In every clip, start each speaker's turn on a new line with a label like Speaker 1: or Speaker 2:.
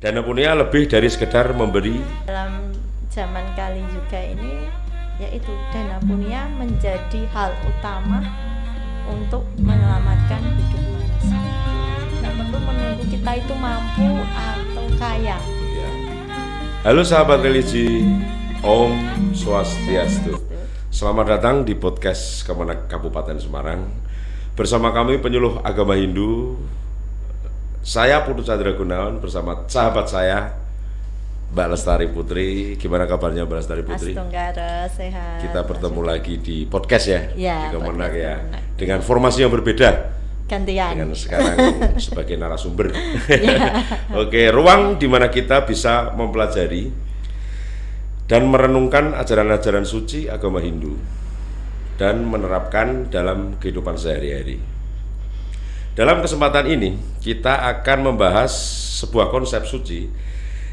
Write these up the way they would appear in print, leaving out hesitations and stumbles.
Speaker 1: Dana Punia lebih dari sekedar memberi.
Speaker 2: Dalam zaman kali juga ini, yaitu Dana Punia menjadi hal utama untuk menyelamatkan hidup manusia. Tidak perlu menunggu kita itu mampu atau kaya.
Speaker 1: Ya. Halo sahabat religi, Om Swastiastu. Selamat datang di podcast Kemenak Kabupaten Semarang. Bersama kami penyuluh agama Hindu. Saya Putu Chandra Gunawan bersama sahabat saya Mbak Lestari Putri. Gimana kabarnya Mbak Lestari Putri?
Speaker 2: Astunkara, sehat.
Speaker 1: Kita bertemu lagi di podcast ya,
Speaker 2: Ya,
Speaker 1: di Kemenak ya,
Speaker 2: Kemenak.
Speaker 1: dengan formasi yang berbeda.
Speaker 2: Gantian.
Speaker 1: Dengan sekarang sebagai narasumber. Oke, ruang di mana kita bisa mempelajari dan merenungkan ajaran-ajaran suci agama Hindu dan menerapkan dalam kehidupan sehari-hari. Dalam kesempatan ini, kita akan membahas sebuah konsep suci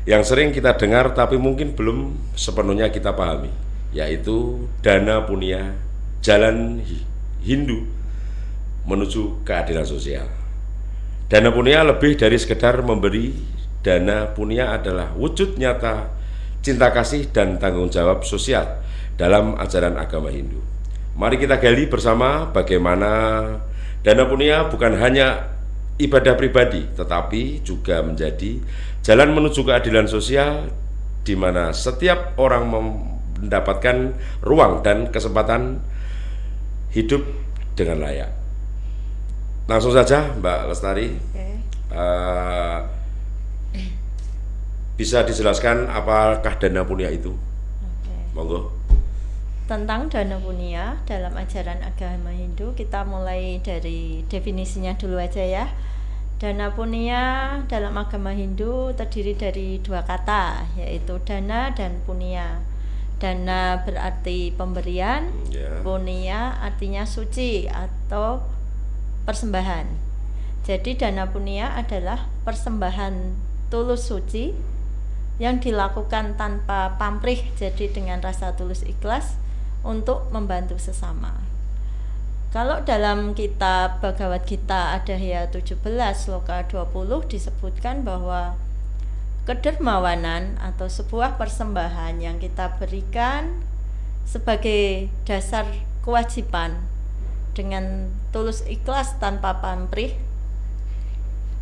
Speaker 1: yang sering kita dengar tapi mungkin belum sepenuhnya kita pahami, yaitu Dana Punia, jalan Hindu menuju keadilan sosial. Dana Punia lebih dari sekedar memberi. Dana Punia adalah wujud nyata cinta kasih dan tanggung jawab sosial dalam ajaran agama Hindu. Mari kita gali bersama bagaimana Dana Punia bukan hanya ibadah pribadi, tetapi juga menjadi jalan menuju keadilan sosial di mana setiap orang mendapatkan ruang dan kesempatan hidup dengan layak. Langsung saja Mbak Lestari, bisa dijelaskan apakah Dana Punia itu? Monggo.
Speaker 2: Tentang Dana Punia dalam ajaran agama Hindu, kita mulai dari definisinya dulu aja ya. Dana Punia dalam agama Hindu terdiri dari dua kata, yaitu dana dan punya. Dana berarti pemberian, punya artinya suci atau persembahan. Jadi Dana Punia adalah persembahan tulus suci yang dilakukan tanpa pamrih, jadi dengan rasa tulus ikhlas untuk membantu sesama. Kalau dalam kitab Bhagavad Gita Adhaya 17 sloka 20 disebutkan bahwa kedermawanan atau sebuah persembahan yang kita berikan sebagai dasar kewajiban dengan tulus ikhlas tanpa pamrih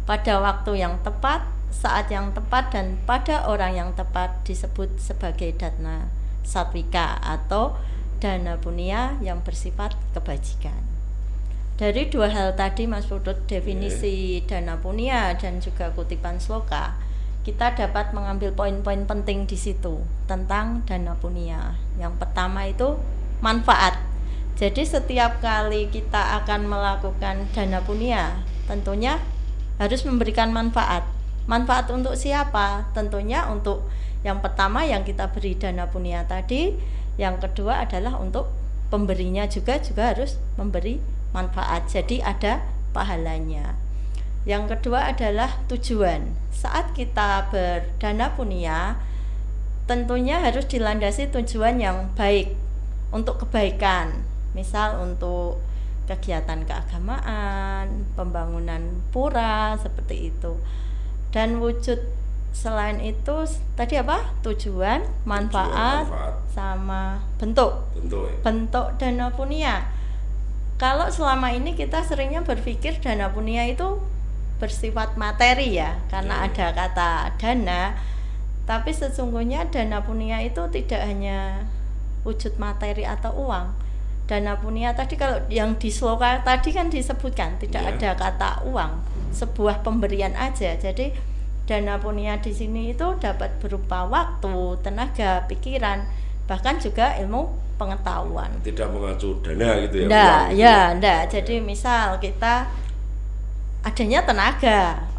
Speaker 2: pada waktu yang tepat, saat yang tepat, dan pada orang yang tepat disebut sebagai dana satwika atau Dana Punia yang bersifat kebajikan. Dari dua hal tadi Mas Putut, definisi Dana Punia dan juga kutipan sloka, kita dapat mengambil poin-poin penting di situ tentang Dana Punia. Yang pertama itu manfaat. Jadi setiap kali kita akan melakukan Dana Punia, tentunya harus memberikan manfaat. Manfaat untuk siapa? Tentunya untuk yang pertama yang kita beri Dana Punia tadi. Yang kedua adalah untuk pemberinya juga harus memberi manfaat. Jadi ada pahalanya. Yang kedua adalah tujuan. Saat kita berdana punia, tentunya harus dilandasi tujuan yang baik untuk kebaikan. Misal untuk kegiatan keagamaan, pembangunan pura seperti itu. Dan wujud selain itu tadi apa? Tujuan, manfaat, sama bentuk. Bentuk Dana Punia. Kalau selama ini kita seringnya berpikir Dana Punia itu bersifat materi ya, karena ada kata dana. Tapi sesungguhnya Dana Punia itu tidak hanya wujud materi atau uang. Dana Punia tadi kalau yang di sloka tadi kan disebutkan tidak ada kata uang, sebuah pemberian aja. Jadi Dana Punia di sini itu dapat berupa waktu, tenaga, pikiran, bahkan juga ilmu pengetahuan.
Speaker 1: Tidak mengacu dana gitu ya?
Speaker 2: Enggak. Jadi misal kita adanya tenaga,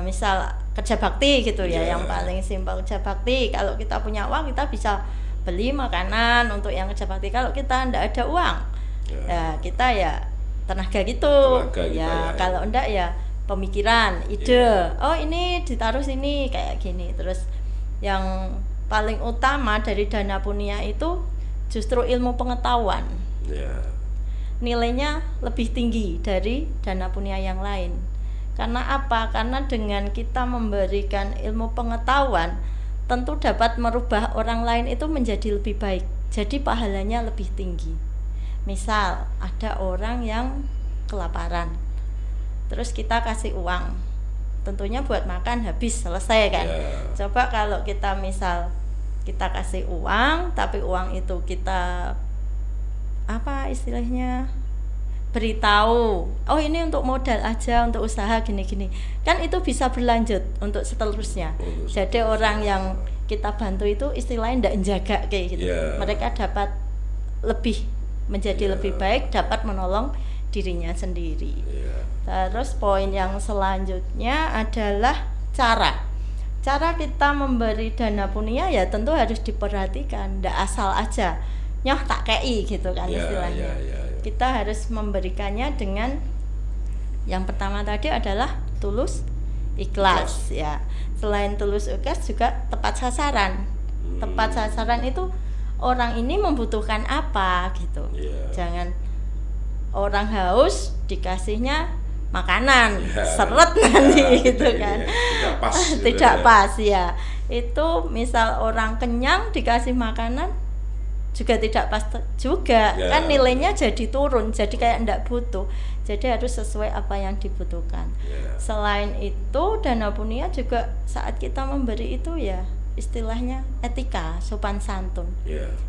Speaker 2: misal kerja bakti gitu ya, yang paling simpel kerja bakti. Kalau kita punya uang, kita bisa beli makanan untuk yang kerja bakti. Kalau kita enggak ada uang, ya kita ya tenaga gitu. Kalau enggak ya pemikiran, ide, oh ini ditaruh sini kayak gini. Terus yang paling utama dari Dana Punia itu justru ilmu pengetahuan. Nilainya lebih tinggi dari Dana Punia yang lain. Karena apa? Karena dengan kita memberikan ilmu pengetahuan, tentu dapat merubah orang lain itu menjadi lebih baik. Jadi pahalanya lebih tinggi. Misal ada orang yang kelaparan, terus kita kasih uang, tentunya buat makan habis selesai kan. Coba kalau kita misal kita kasih uang, tapi uang itu kita apa istilahnya beritahu, oh ini untuk modal aja, untuk usaha gini-gini, kan itu bisa berlanjut untuk seterusnya. Jadi orang yang kita bantu itu istilahnya tidak menjaga kayak gitu. Mereka dapat lebih menjadi lebih baik, dapat menolong dirinya sendiri. Terus poin yang selanjutnya adalah cara kita memberi dana punia ya tentu harus diperhatikan, tidak asal aja nyoh tak kei gitu kan istilahnya. Kita harus memberikannya dengan yang pertama tadi adalah tulus ikhlas ya. Selain tulus ikhlas juga tepat sasaran. Tepat sasaran itu orang ini membutuhkan apa gitu. Jangan orang haus dikasihnya makanan seret nanti gitu kan. Tidak pas ya. Itu misal orang kenyang dikasih makanan juga tidak pas juga kan nilainya jadi turun, jadi kayak enggak butuh. Jadi harus sesuai apa yang dibutuhkan. Selain itu dana punia juga saat kita memberi itu ya istilahnya etika, sopan santun.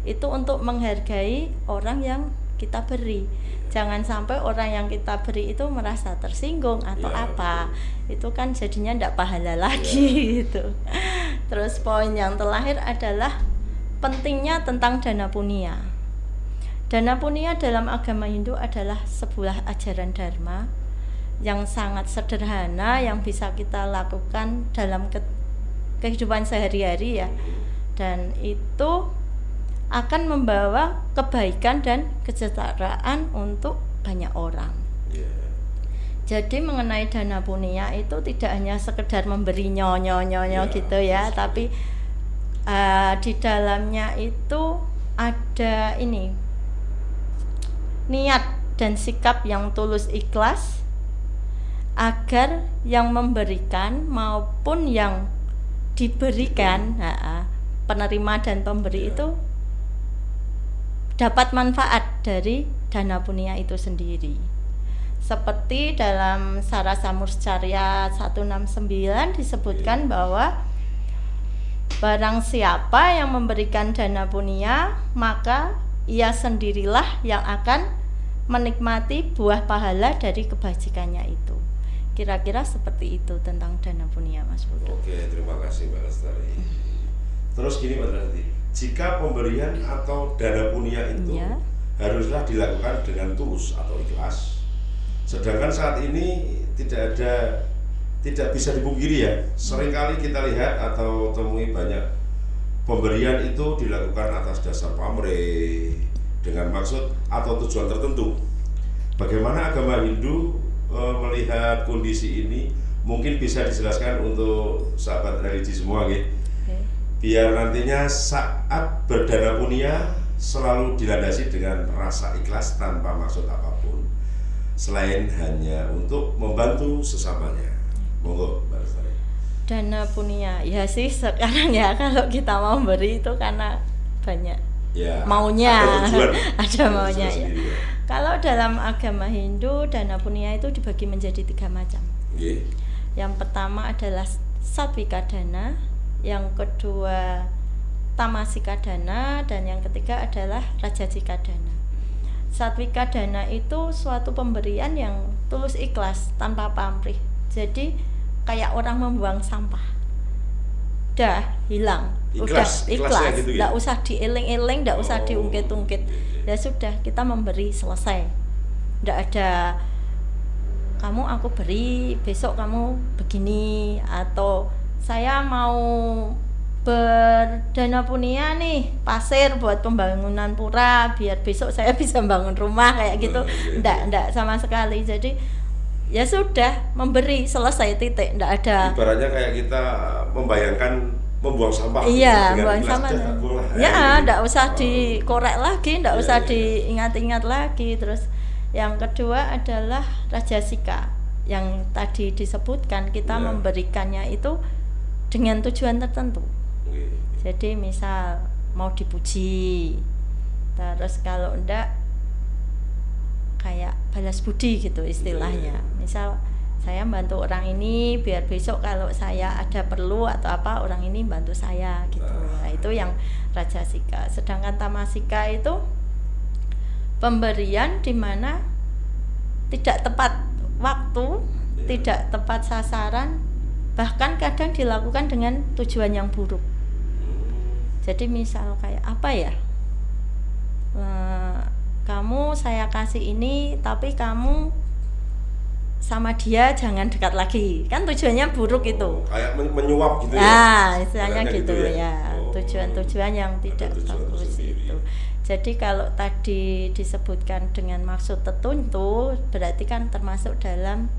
Speaker 2: Itu untuk menghargai orang yang kita beri. Jangan sampai orang yang kita beri itu merasa tersinggung atau apa. Itu kan jadinya enggak pahala lagi gitu. Terus poin yang terakhir adalah pentingnya tentang dana punia. Dana punia dalam agama Hindu adalah sebuah ajaran dharma yang sangat sederhana yang bisa kita lakukan dalam kehidupan sehari-hari ya. Dan itu akan membawa kebaikan dan kesejahteraan untuk banyak orang. Jadi mengenai dana punia itu tidak hanya sekedar memberi nyonyo gitu ya, tapi di dalamnya itu ada ini niat dan sikap yang tulus ikhlas agar yang memberikan maupun yang diberikan, penerima dan pemberi itu dapat manfaat dari dana punia itu sendiri. Seperti dalam Sarasamurcarya 169 disebutkan bahwa barang siapa yang memberikan dana punia, maka ia sendirilah yang akan menikmati buah pahala dari kebajikannya itu. Kira-kira seperti itu tentang dana punia, Mas Budi.
Speaker 1: Oke, terima kasih Mbak Lestari. Terus gini Mbak Lestari, jika pemberian atau dana punia itu haruslah dilakukan dengan tulus atau ikhlas. Sedangkan saat ini tidak bisa dipungkiri ya, seringkali kita lihat atau temui banyak pemberian itu dilakukan atas dasar pamrih dengan maksud atau tujuan tertentu. Bagaimana agama Hindu melihat kondisi ini? Mungkin bisa dijelaskan untuk sahabat religi semua gitu. Biar nantinya saat berdana punia selalu dilandasi dengan rasa ikhlas tanpa maksud apapun, selain hanya untuk membantu sesamanya. Monggo Mbak Lestari.
Speaker 2: Dana punia ya sih sekarang ya kalau kita mau beri itu karena banyak maunya ada maunya ya. Kalau dalam agama Hindu dana punia itu dibagi menjadi 3 macam. Yang pertama adalah satwika dana, yang kedua tamasika dana, dan yang ketiga adalah rajasika dana. Satwika dana itu suatu pemberian yang tulus ikhlas tanpa pamrih. Jadi kayak orang membuang sampah, dah hilang, ikhlas gitu ya? Nggak usah dieling-eling, nggak usah diungkit-ungkit, ya sudah kita memberi selesai. Nggak ada kamu aku beri besok kamu begini, atau saya mau berdana punia nih pasir buat pembangunan pura biar besok saya bisa bangun rumah kayak gitu. Nggak sama sekali. Jadi ya sudah memberi selesai, titik, enggak ada.
Speaker 1: Ibaratnya kayak kita membayangkan membuang sampah.
Speaker 2: Iya, membuang sampah. Ya, enggak usah dikorek lagi, enggak usah diingat-ingat lagi. Terus yang kedua adalah rajasika. yang tadi disebutkan, kita
Speaker 1: Ya.
Speaker 2: memberikannya itu dengan tujuan tertentu.
Speaker 1: Oke.
Speaker 2: Jadi misal mau dipuji, terus kalau enggak kayak balas budi gitu istilahnya. Misal saya bantu orang ini biar besok kalau saya ada perlu atau apa, orang ini bantu saya gitu. Nah, itu yang rajasika. Sedangkan tamasika itu pemberian di mana tidak tepat waktu, tidak tepat sasaran, bahkan kadang dilakukan dengan tujuan yang buruk. Jadi misal kayak apa ya, kamu saya kasih ini tapi kamu sama dia jangan dekat lagi, kan tujuannya buruk itu.
Speaker 1: Kayak menyuap gitu ya.
Speaker 2: Nah, istilahnya
Speaker 1: Kayaknya
Speaker 2: gitu
Speaker 1: gitu
Speaker 2: ya.
Speaker 1: Oh.
Speaker 2: Tujuan-tujuan yang tidak
Speaker 1: tujuan
Speaker 2: bagus
Speaker 1: tersendiri.
Speaker 2: itu. Jadi kalau tadi disebutkan dengan maksud tertentu, berarti kan termasuk dalam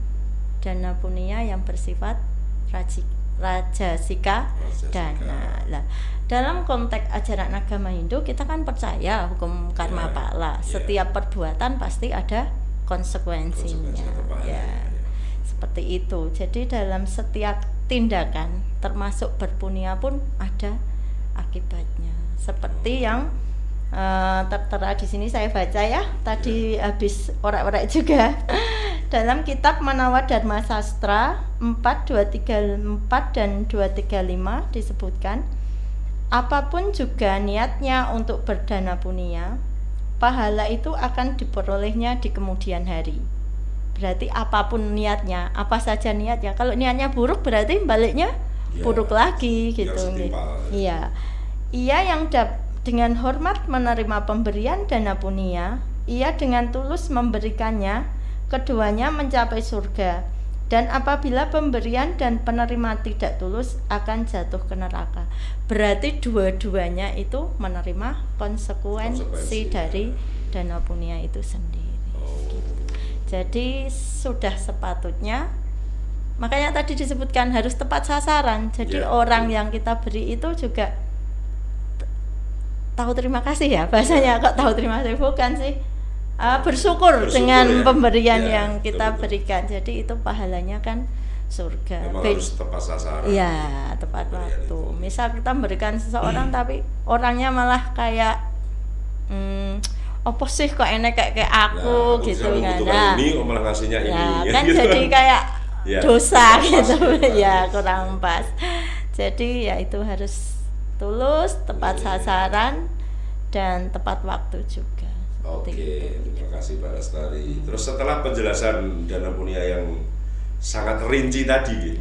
Speaker 2: dana punya yang bersifat rajasika dana. Lah, dalam konteks ajaran agama Hindu kita kan percaya hukum karma pala. Setiap perbuatan pasti ada konsekuensinya. Ya. Seperti itu. Jadi dalam setiap tindakan termasuk berpunya pun ada akibatnya. Seperti yang tertera di sini saya baca ya. Tadi habis orak-orak juga. Dalam kitab Manawa Dharma Sastra 4234 dan 235 disebutkan, apapun juga niatnya untuk berdana punya, pahala itu akan diperolehnya di kemudian hari. Berarti apapun niatnya, apa saja niatnya. Kalau niatnya buruk berarti baliknya buruk lagi gitu. Iya. Ia yang dengan hormat menerima pemberian dana punya, ia dengan tulus memberikannya, keduanya mencapai surga. Dan apabila pemberian dan penerima tidak tulus akan jatuh ke neraka. Berarti dua-duanya itu menerima konsekuensi dari dana punya itu sendiri. Jadi sudah sepatutnya, makanya tadi disebutkan harus tepat sasaran. Jadi orang yang kita beri itu juga tahu terima kasih ya, bahasanya kok tahu terima kasih, bukan sih, bersyukur dengan pemberian yang kita berikan. Jadi itu pahalanya kan surga.
Speaker 1: Memang harus tepat sasaran.
Speaker 2: Iya, tepat waktu. Misal kita memberikan seseorang tapi orangnya malah kayak apa sih kok enak kayak aku gitu kan. Nah,
Speaker 1: ini malah ngasihnya ini.
Speaker 2: Ya, kan gitu. Jadi kayak dosa gitu. Ya,
Speaker 1: gitu.
Speaker 2: kurang pas. Jadi ya itu harus tulus, tepat sasaran dan tepat waktu juga.
Speaker 1: Oke, terima kasih Mbak Lestari. Terus setelah penjelasan dana punya yang sangat rinci tadi,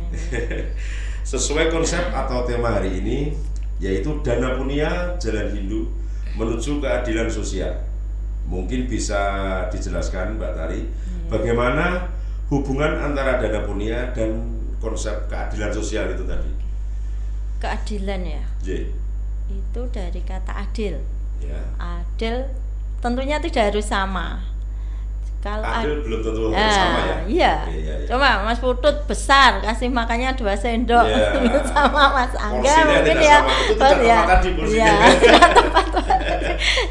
Speaker 1: sesuai konsep atau tema hari ini, yaitu dana punya jalan Hindu menuju keadilan sosial. Mungkin bisa dijelaskan Mbak Tari, bagaimana hubungan antara dana punya dan konsep keadilan sosial itu tadi?
Speaker 2: Keadilan ya? Itu dari kata adil. Ya. Adil tentunya tidak harus sama. Kalau
Speaker 1: adil belum tentu harus sama ya?
Speaker 2: Iya. Cuma Mas Putut besar kasih makannya 2 sendok sama Mas Angga mungkin ya.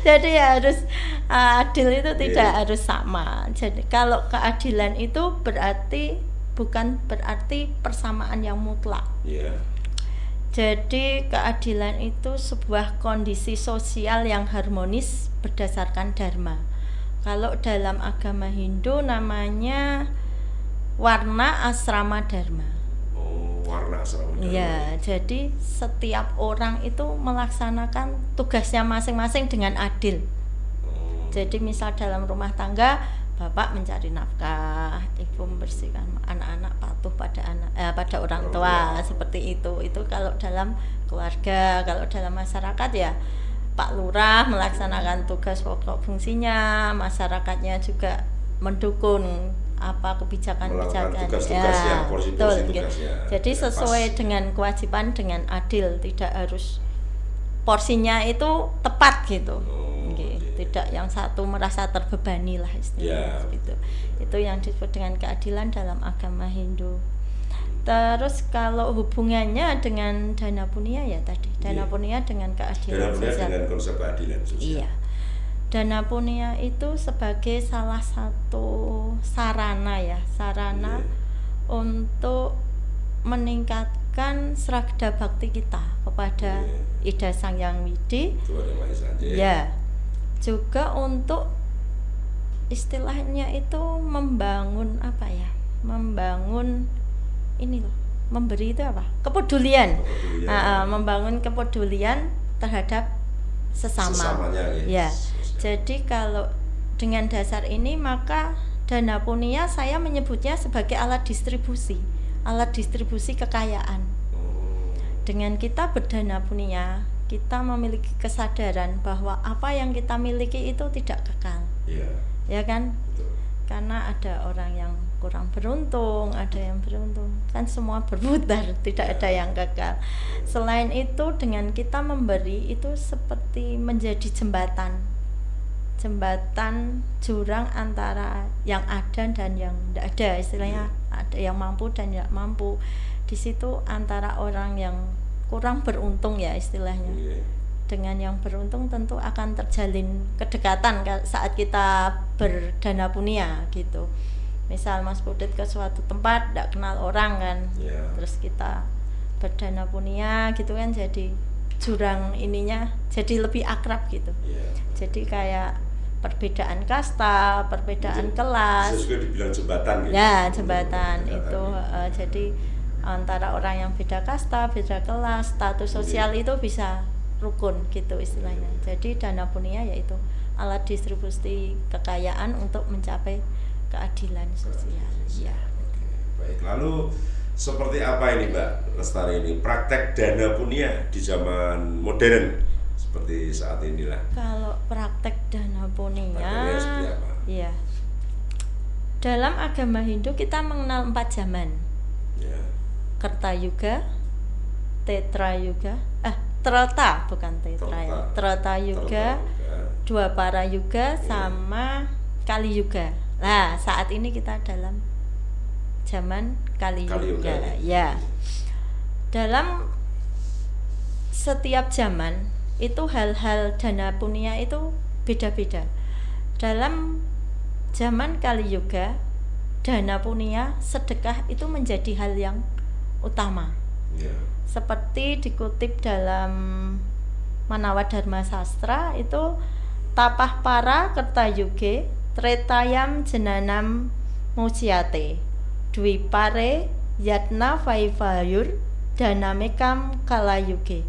Speaker 2: Jadi ya harus adil itu tidak harus sama. Jadi kalau keadilan itu bukan berarti persamaan yang mutlak. Jadi keadilan itu sebuah kondisi sosial yang harmonis berdasarkan dharma. Kalau dalam agama Hindu namanya warna asrama dharma.
Speaker 1: Oh, warna asrama dharma.
Speaker 2: Ya, jadi setiap orang itu melaksanakan tugasnya masing-masing dengan adil. Jadi misal dalam rumah tangga, bapak mencari nafkah, ibu membersihkan, anak-anak patuh pada orang tua, seperti itu. Itu kalau dalam keluarga. Kalau dalam masyarakat ya Pak Lurah melaksanakan tugas pokok fungsinya, masyarakatnya juga mendukung kebijakan-kebijakan
Speaker 1: ya, betul.
Speaker 2: Jadi sesuai dengan kewajiban dengan adil, tidak harus porsinya itu tepat gitu. Tidak yang satu merasa terbebani lah istilahnya gitu. Itu yang disebut dengan keadilan dalam agama Hindu. Terus kalau hubungannya dengan dana punya ya tadi, dana punya dengan keadilan sosial.
Speaker 1: Dengan konsep keadilan sosial.
Speaker 2: Iya. Dana punya itu sebagai salah satu sarana untuk meningkatkan sragda bakti kita kepada Ida Sang Hyang Widi. Ya, juga untuk istilahnya itu membangun apa ya? Membangun ini loh, memberi itu apa? Kepedulian. Membangun kepedulian terhadap sesamanya. Ya. Jadi kalau dengan dasar ini maka dana punia saya menyebutnya sebagai alat distribusi kekayaan. Dengan kita berdana punia, kita memiliki kesadaran bahwa apa yang kita miliki itu tidak kekal. Ya kan? Betul. Karena ada orang yang kurang beruntung, ada yang beruntung, kan semua berputar, tidak ada yang kekal. Selain itu, dengan kita memberi itu seperti menjadi jembatan jurang antara yang ada dan yang tidak ada, istilahnya ada yang mampu dan tidak mampu. Di situ antara orang yang kurang beruntung ya istilahnya, dengan yang beruntung tentu akan terjalin kedekatan saat kita berdana punia gitu. Misal Mas Pudut ke suatu tempat tidak kenal orang kan, terus kita berdana punia gitu kan, jadi jurang ininya jadi lebih akrab gitu. Jadi kayak perbedaan kasta, perbedaan kelas.
Speaker 1: Bisa juga dibilang jembatan gitu.
Speaker 2: Ya, jembatan itu jadi antara orang yang beda kasta, beda kelas, status sosial itu bisa rukun gitu istilahnya. Jadi dana punia yaitu alat distribusi kekayaan untuk mencapai keadilan sosial. Ya.
Speaker 1: Baik, lalu seperti apa ini Mbak Lestari ini praktek dana punia di zaman modern seperti saat inilah?
Speaker 2: Kalau praktek dana punia,
Speaker 1: seperti apa?
Speaker 2: Iya. Dalam agama Hindu kita mengenal 4 zaman. Kerta Yuga, Tetra Yuga, Treta bukan Tetra ya. Treta Yuga, Dwapara Yuga, sama Kali Yuga. Nah, saat ini kita dalam zaman Kali Yuga. Ya. Dalam setiap zaman itu hal-hal dana punia itu beda-beda. Dalam zaman Kali Yuga, dana punia, sedekah itu menjadi hal yang utama. Seperti dikutip dalam Manawa Dharma Sastra itu tapah para kerta yuge tretayam jenanam musyate dwipare yatna vaivayur danamekam kala yuge.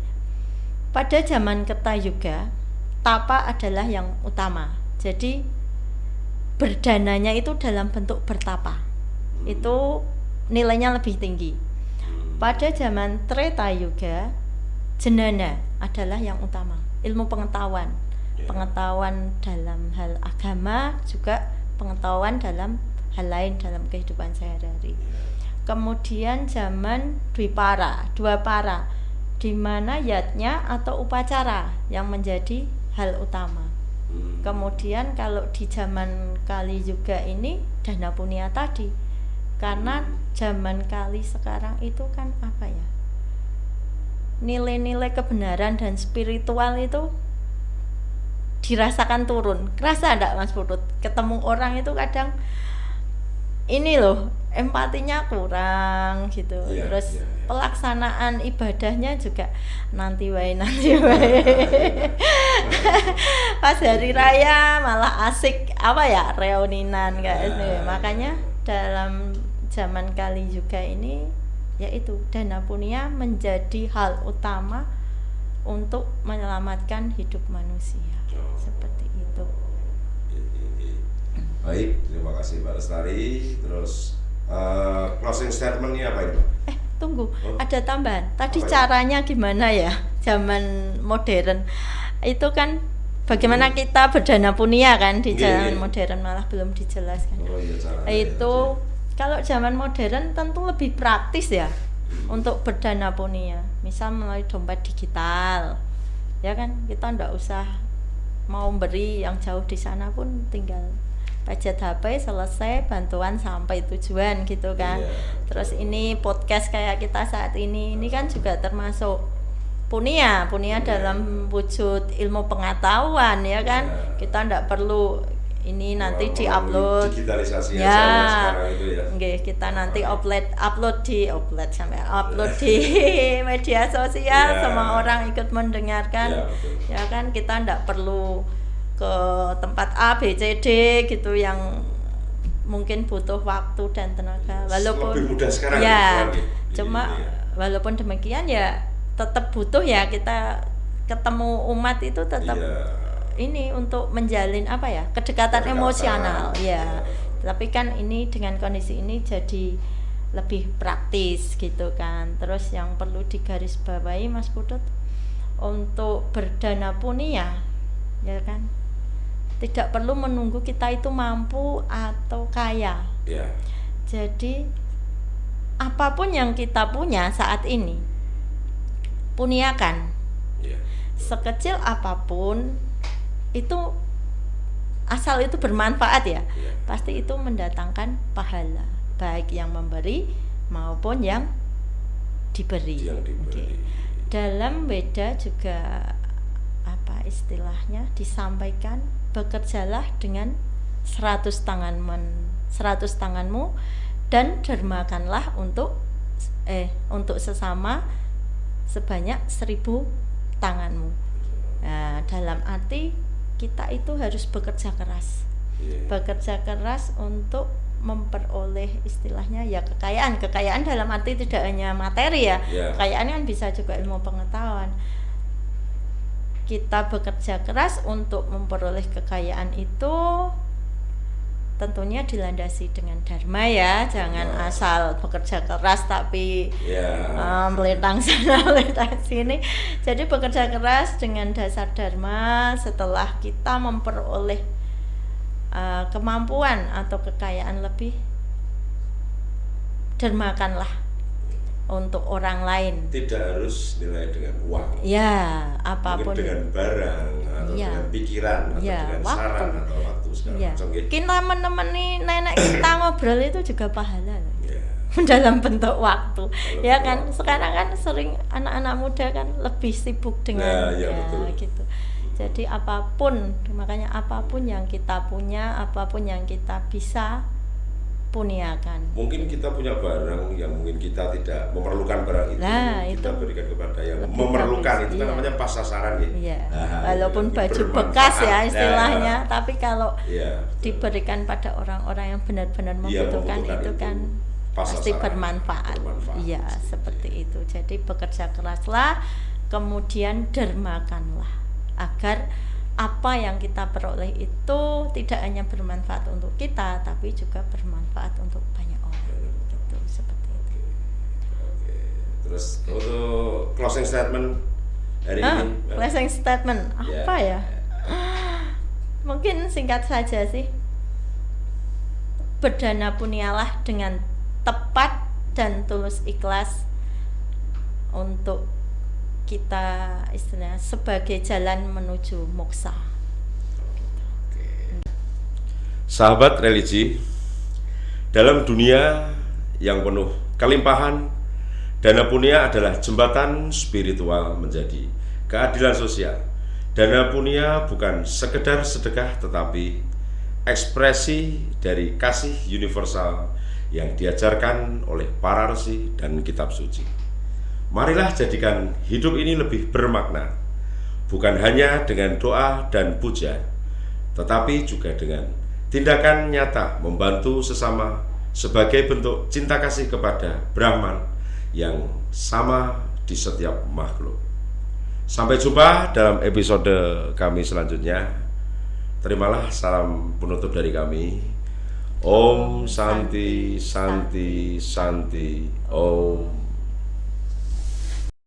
Speaker 2: Pada zaman Kerta Yuga, tapa adalah yang utama. Jadi berdananya itu dalam bentuk bertapa. Itu nilainya lebih tinggi. Pada zaman Treta Yuga, jenana adalah yang utama, ilmu pengetahuan. Pengetahuan dalam hal agama, juga pengetahuan dalam hal lain dalam kehidupan sehari-hari. Kemudian zaman Dwapara, di mana yatnya atau upacara yang menjadi hal utama. Kemudian kalau di zaman Kali Yuga ini dana punia tadi, karena zaman Kali sekarang itu kan apa ya, nilai-nilai kebenaran dan spiritual itu dirasakan turun. Kerasa enggak Mas Putut? Ketemu orang itu kadang ini loh, empatinya kurang gitu. Terus pelaksanaan ibadahnya juga nanti wae. Pas hari raya malah asik apa ya, reuninan kayak gitu. Makanya dalam zaman Kali Yuga ini yaitu dana punia menjadi hal utama untuk menyelamatkan hidup manusia. Seperti itu.
Speaker 1: Baik, terima kasih Mbak Lestari. Terus closing statement-nya apa ini?
Speaker 2: Tunggu, ada tambahan. Tadi caranya gimana ya? Zaman modern itu kan bagaimana kita berdana punia kan di zaman modern, malah belum dijelaskan. Itu kalau zaman modern tentu lebih praktis ya untuk berdana punia. Misal melalui dompet digital, ya kan, kita ndak usah mau beri yang jauh di sana pun tinggal pajat HP selesai, bantuan sampai tujuan gitu kan. Terus ini podcast kayak kita saat ini kan juga termasuk punia dalam wujud ilmu pengetahuan ya kan. Kita ndak perlu ini nanti
Speaker 1: Melalui
Speaker 2: diupload.
Speaker 1: digitalisasi
Speaker 2: Ya.
Speaker 1: aja sekarang itu ya.
Speaker 2: Nggih, kita nanti upload di media sosial,
Speaker 1: Ya.
Speaker 2: semua orang ikut mendengarkan.
Speaker 1: Ya, betul.
Speaker 2: Ya kan, kita ndak perlu ke tempat A, B, C, D gitu yang mungkin butuh waktu dan tenaga. Walaupun
Speaker 1: lebih mudah sekarang
Speaker 2: ya,
Speaker 1: gitu,
Speaker 2: cuma
Speaker 1: iya.
Speaker 2: walaupun demikian ya tetap butuh ya kita ketemu umat itu tetap
Speaker 1: Iya.
Speaker 2: ini untuk menjalin apa ya, kedekatan emosional ya. Tapi kan ini dengan kondisi ini jadi lebih praktis gitu kan. Terus yang perlu digarisbawahi Mas Putut, untuk berdana punia ya kan, tidak perlu menunggu kita itu mampu atau kaya.
Speaker 1: Ya.
Speaker 2: Jadi apapun yang kita punya saat ini, puniakan.
Speaker 1: Ya.
Speaker 2: Sekecil apapun itu, asal itu bermanfaat ya,
Speaker 1: Ya.
Speaker 2: pasti itu mendatangkan pahala, baik yang memberi maupun yang diberi.
Speaker 1: Yang diberi.
Speaker 2: Oke. Dalam Weda juga apa istilahnya disampaikan, bekerjalah dengan 100 tanganmu dan dermakanlah untuk sesama sebanyak 1000 tanganmu. Nah, dalam arti kita itu harus bekerja keras.
Speaker 1: Iya.
Speaker 2: Bekerja keras untuk memperoleh istilahnya ya kekayaan dalam arti tidak hanya materi ya.
Speaker 1: Ya.
Speaker 2: Kekayaan kan bisa juga ilmu pengetahuan. Kita bekerja keras untuk memperoleh kekayaan itu tentunya dilandasi dengan dharma ya, jangan asal bekerja keras tapi
Speaker 1: Ya.
Speaker 2: melintang sana melintang sini. Jadi bekerja keras dengan dasar dharma. Setelah kita memperoleh kemampuan atau kekayaan lebih, dermakanlah untuk orang lain.
Speaker 1: Tidak harus nilai dengan uang.
Speaker 2: Ya, apapun.
Speaker 1: Mungkin dengan barang atau
Speaker 2: Ya.
Speaker 1: dengan pikiran atau
Speaker 2: Ya,
Speaker 1: dengan
Speaker 2: waktu.
Speaker 1: saran atau waktu segala
Speaker 2: Ya.
Speaker 1: macam gitu.
Speaker 2: Kita menemani nenek kita ngobrol itu juga pahala loh.
Speaker 1: Ya.
Speaker 2: Dalam bentuk waktu. Ya
Speaker 1: bentuk
Speaker 2: kan,
Speaker 1: waktu.
Speaker 2: sekarang kan sering anak-anak muda kan lebih sibuk dengan
Speaker 1: Ya, betul.
Speaker 2: gitu. Jadi apapun, makanya apapun yang kita punya, apapun yang kita bisa, puniakan.
Speaker 1: Mungkin kita punya barang yang mungkin kita tidak memerlukan barang itu,
Speaker 2: Nah,
Speaker 1: kita
Speaker 2: itu
Speaker 1: berikan kepada yang
Speaker 2: lebih
Speaker 1: memerlukan.
Speaker 2: bagus,
Speaker 1: Itu kan
Speaker 2: iya.
Speaker 1: namanya pas sasaran ya.
Speaker 2: Iya.
Speaker 1: Nah,
Speaker 2: Walaupun
Speaker 1: itu
Speaker 2: baju
Speaker 1: bermanfaat.
Speaker 2: bekas ya
Speaker 1: Nah,
Speaker 2: istilahnya, tapi kalau
Speaker 1: iya, betul.
Speaker 2: diberikan pada orang-orang yang benar-benar
Speaker 1: Iya,
Speaker 2: membutuhkan
Speaker 1: membutuhkan
Speaker 2: itu kan
Speaker 1: pas
Speaker 2: pasti
Speaker 1: sasaran.
Speaker 2: bermanfaat. Iya,
Speaker 1: Pasti.
Speaker 2: seperti itu. Jadi bekerja keraslah, kemudian dermakanlah agar apa yang kita peroleh itu tidak hanya bermanfaat untuk kita, tapi juga bermanfaat untuk banyak orang. Itu seperti itu.
Speaker 1: Oke. Terus untuk closing statement hari ini.
Speaker 2: Closing statement
Speaker 1: Ya.
Speaker 2: apa ya? Mungkin singkat saja sih. Berdana punialah dengan tepat dan tulus ikhlas untuk kita istilahnya sebagai jalan menuju moksa.
Speaker 1: Sahabat religi, dalam dunia yang penuh kelimpahan, dana punia adalah jembatan spiritual menjadi keadilan sosial. Dana punia bukan sekedar sedekah, tetapi ekspresi dari kasih universal yang diajarkan oleh para resi dan kitab suci. Marilah jadikan hidup ini lebih bermakna, bukan hanya dengan doa dan puja, tetapi juga dengan tindakan nyata membantu sesama sebagai bentuk cinta kasih kepada Brahman yang sama di setiap makhluk. Sampai jumpa dalam episode kami selanjutnya. Terimalah salam penutup dari kami. Om Santi Santi Santi Om.